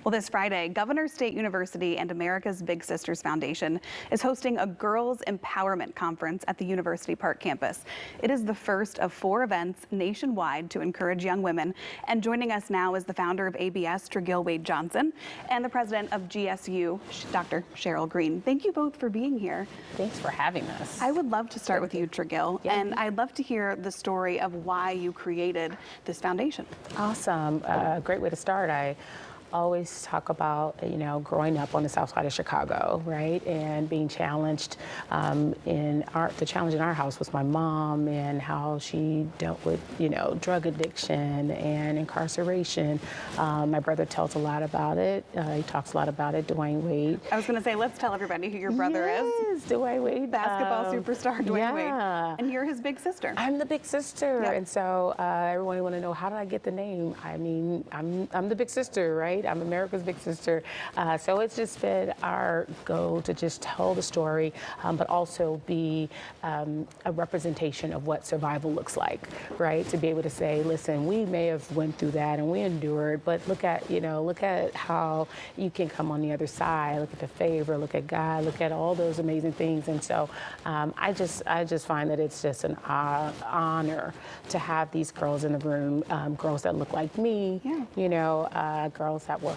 Well, this Friday, Governor State University and America's Big Sisters Foundation is hosting a Girls Empowerment Conference at the University Park campus. It is the first of 4 events nationwide to encourage young women. And joining us now is the founder of ABS, Tregill Wade Johnson, and the president of GSU, Dr. Cheryl Green. Thank you both for being here. Thanks for having us. I would love to start with you, Tregill, and I'd love to hear the story of why you created this foundation. Awesome. Great way to start. I always talk about, growing up on the south side of Chicago, right? And being challenged. The challenge in our house was my mom and how she dealt with, drug addiction and incarceration. My brother tells a lot about it. He talks a lot about it, Dwayne Wade. I was going to say, let's tell everybody who your brother is. Yes, Dwayne Wade. Basketball superstar Dwayne Wade. And you're his big sister. I'm the big sister. Yep. And so everyone want to know, how did I get the name? I mean, I'm the big sister, right? I'm America's big sister. So it's just been our goal to just tell the story, but also be a representation of what survival looks like, right? To be able to say, listen, we may have went through that and we endured, but look at how you can come on the other side. Look at the favor, look at God, look at all those amazing things. And so I just find that it's just an honor to have these girls in the room, girls that look like me, girls that were.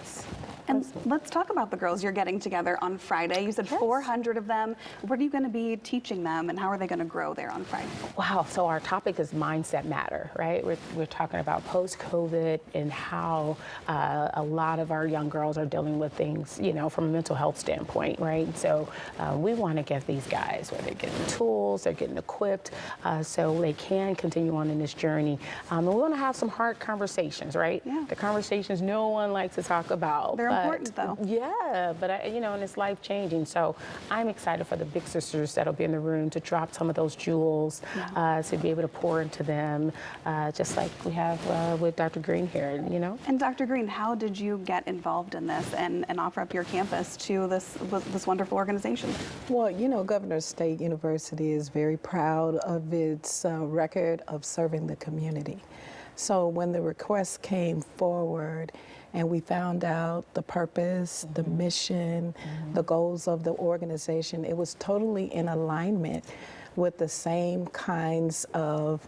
And let's talk about the girls you're getting together on Friday. You said 400 of them. What are you going to be teaching them, and how are they going to grow there on Friday? Wow, so our topic is Mindset Matter, right? We're talking about post-COVID and how a lot of our young girls are dealing with things, from a mental health standpoint, right? So we want to get these guys where they're getting tools, they're getting equipped, so they can continue on in this journey. And we want to have some hard conversations, right? Yeah. The conversations no one likes to talk about. They're important, though. Yeah, but and it's life changing. So I'm excited for the big sisters that'll be in the room to drop some of those jewels, to be able to pour into them, just like we have with Dr. Green here, And Dr. Green, how did you get involved in this and offer up your campus to this wonderful organization? Well, Governor State University is very proud of its record of serving the community. So when the request came forward and we found out the purpose, the mission, the goals of the organization, it was totally in alignment with the same kinds of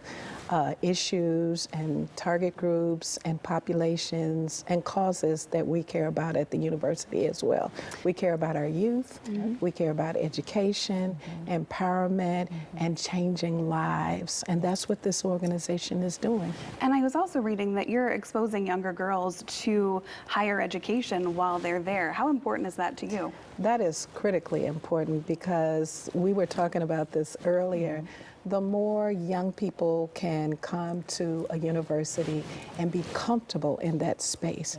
issues and target groups and populations and causes that we care about at the university as well. We care about our youth, we care about education, empowerment, and changing lives. And that's what this organization is doing. And I was also reading that you're exposing younger girls to higher education while they're there. How important is that to you? That is critically important because we were talking about this earlier. The more young people can come to a university and be comfortable in that space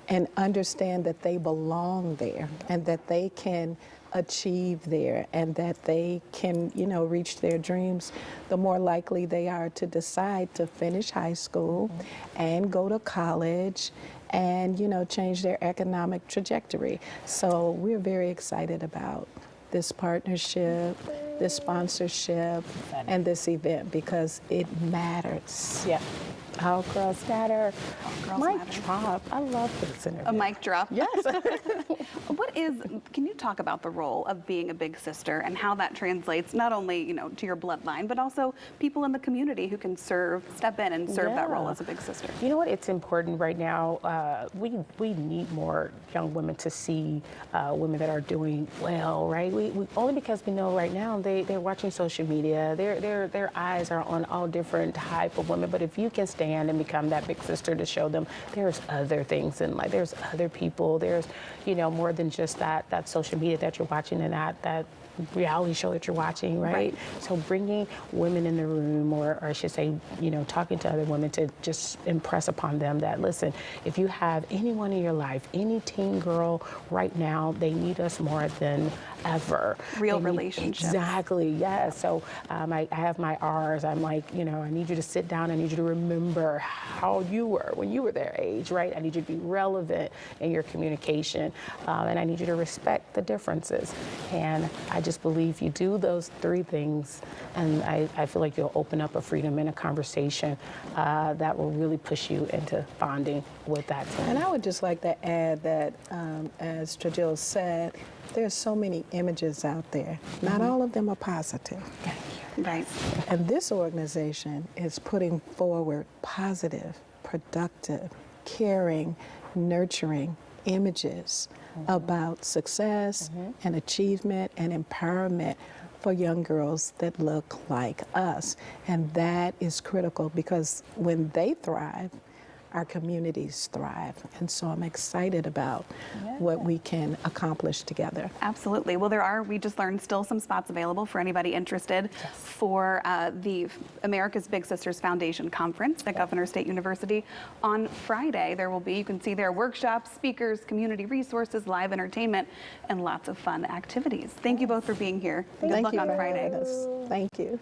and understand that they belong there and that they can achieve there and that they can, reach their dreams, the more likely they are to decide to finish high school and go to college and, change their economic trajectory. So we're very excited about this partnership, this sponsorship, and this event because it matters. Yeah. All girls matter. Girls Mic matter. drop. I love this interview. A mic drop. Yes. Can you talk about the role of being a big sister and how that translates not only, to your bloodline, but also people in the community who can step in and serve that role as a big sister? You know what? It's important right now. We need more young women to see women that are doing well, right? We only because we know right now they're watching social media. Their eyes are on all different type of women. But if you can stand and become that big sister to show them there's other things in life, there's other people, there's more than just that social media that you're watching and that reality show that you're watching, right? So bringing women in the room, or I should say, talking to other women to just impress upon them that, listen, if you have anyone in your life, any teen girl right now, they need us more than forever. Real They need- relationships. Exactly, yeah. So I have my R's. I'm like, I need you to sit down. I need you to remember how you were when you were their age, right? I need you to be relevant in your communication, and I need you to respect the differences. And I just believe you do those three things, and I feel like you'll open up a freedom in a conversation that will really push you into bonding with that team. And I would just like to add that, as Trajil said, there's so many images out there. Not all of them are positive. Right. And this organization is putting forward positive, productive, caring, nurturing images about success and achievement and empowerment for young girls that look like us. And that is critical because when they thrive, our communities thrive. And so I'm excited about what we can accomplish together. Absolutely. Well, we just learned, still some spots available for anybody interested for the America's Big Sisters Foundation Conference at Governor State University on Friday. You can see there workshops, speakers, community resources, live entertainment, and lots of fun activities. Thank you both for being here. Good Thank luck you on for Friday. having us. Thank you.